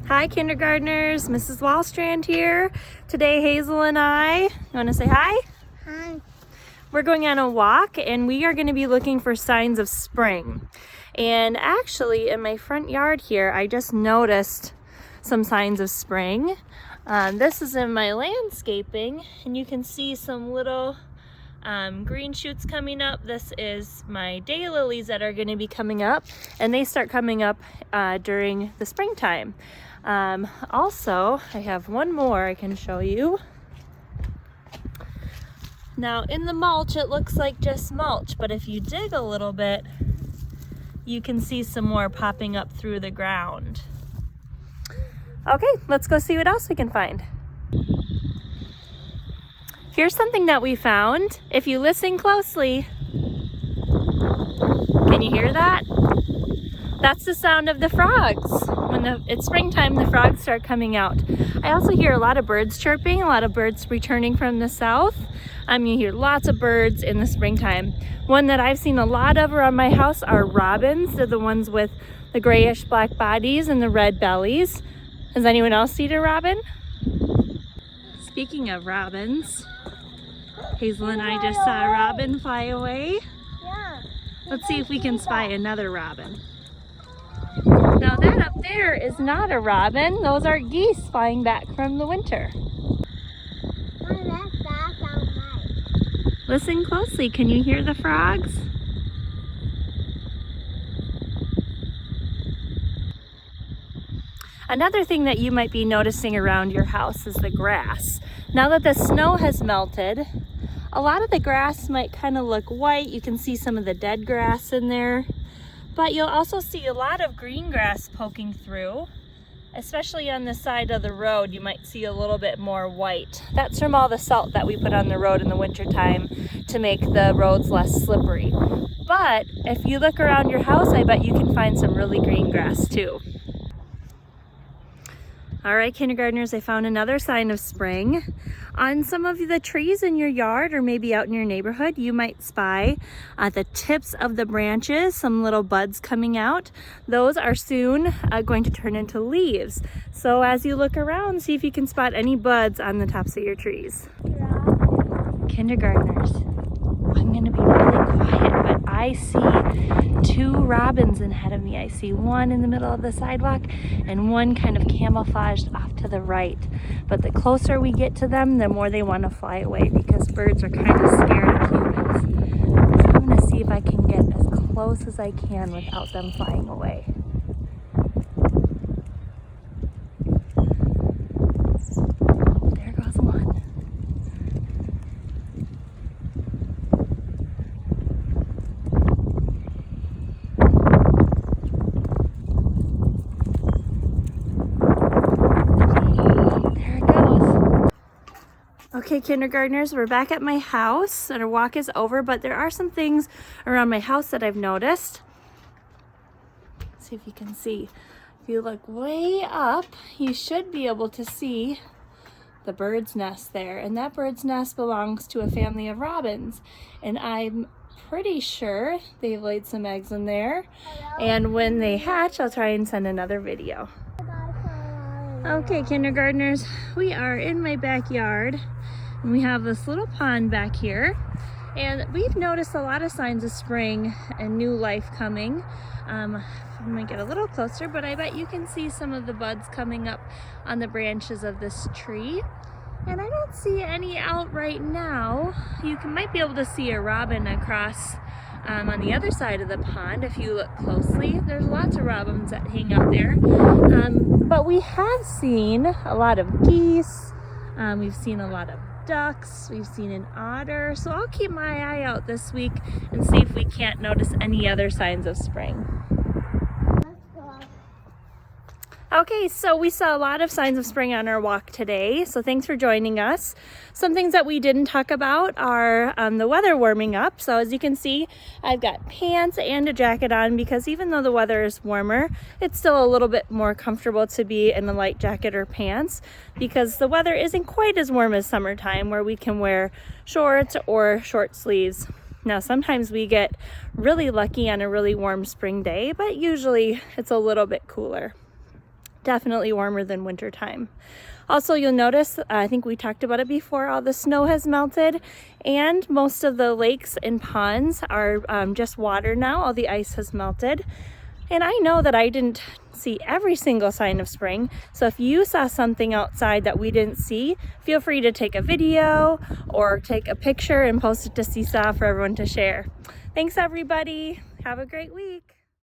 Hi kindergartners, Mrs. Wallstrand here. Today Hazel and I, you want to say hi? Hi. We're going on a walk and we are going to be looking for signs of spring. And actually in my front yard here, I just noticed some signs of spring. This is in my landscaping and you can see some little green shoots coming up. This is my daylilies that are going to be coming up, and they start coming up during the springtime. Also, I have one more I can show you. Now in the mulch, it looks like just mulch, but if you dig a little bit, you can see some more popping up through the ground. Okay, let's go see what else we can find. Here's something that we found. If you listen closely, can you hear that? That's the sound of the frogs. When it's springtime, the frogs start coming out. I also hear a lot of birds chirping, a lot of birds returning from the south. You hear lots of birds in the springtime. One that I've seen a lot of around my house are robins. They're the ones with the grayish black bodies and the red bellies. Has anyone else seen a robin? Speaking of robins, Hazel and I just saw a robin fly away. Yeah. Let's see if we can spy another robin. Now that up there is not a robin. Those are geese flying back from the winter. Listen closely. Can you hear the frogs? Another thing that you might be noticing around your house is the grass. Now that the snow has melted, a lot of the grass might kind of look white. You can see some of the dead grass in there, but you'll also see a lot of green grass poking through, especially on the side of the road. You might see a little bit more white. That's from all the salt that we put on the road in the wintertime to make the roads less slippery. But if you look around your house, I bet you can find some really green grass too. All right, kindergartners, I found another sign of spring. On some of the trees in your yard or maybe out in your neighborhood, you might spy the tips of the branches, some little buds coming out. Those are soon going to turn into leaves. So as you look around, see if you can spot any buds on the tops of your trees. Kindergartners, I'm gonna be really quiet, but I see two robins ahead of me. I see one in the middle of the sidewalk and one kind of camouflaged off to the right. But the closer we get to them, the more they want to fly away because birds are kind of scared of humans. So I'm gonna see if I can get as close as I can without them flying away. There goes one. Okay, kindergartners, we're back at my house and our walk is over, but there are some things around my house that I've noticed. Let's see if you can see. If you look way up, you should be able to see the bird's nest there. And that bird's nest belongs to a family of robins. And I'm pretty sure they've laid some eggs in there. And when they hatch, I'll try and send another video. Okay, kindergartners, we are in my backyard. And we have this little pond back here, and we've noticed a lot of signs of spring and new life coming. I'm gonna get a little closer, but I bet you can see some of the buds coming up on the branches of this tree. And I don't see any out right now. You might be able to see a robin across on the other side of the pond if you look closely. There's lots of robins that hang out there. But we have seen a lot of geese. We've seen a lot of ducks, we've seen an otter, so I'll keep my eye out this week and see if we can't notice any other signs of spring. Okay, so we saw a lot of signs of spring on our walk today, so thanks for joining us. Some things that we didn't talk about are the weather warming up. So as you can see, I've got pants and a jacket on because even though the weather is warmer, it's still a little bit more comfortable to be in a light jacket or pants because the weather isn't quite as warm as summertime where we can wear shorts or short sleeves. Now, sometimes we get really lucky on a really warm spring day, but usually it's a little bit cooler. definitely warmer than winter time. Also, you'll notice, I think we talked about it before, all the snow has melted and most of the lakes and ponds are just water now. All the ice has melted. And I know that I didn't see every single sign of spring. So if you saw something outside that we didn't see, feel free to take a video or take a picture and post it to Seesaw for everyone to share. Thanks everybody. Have a great week.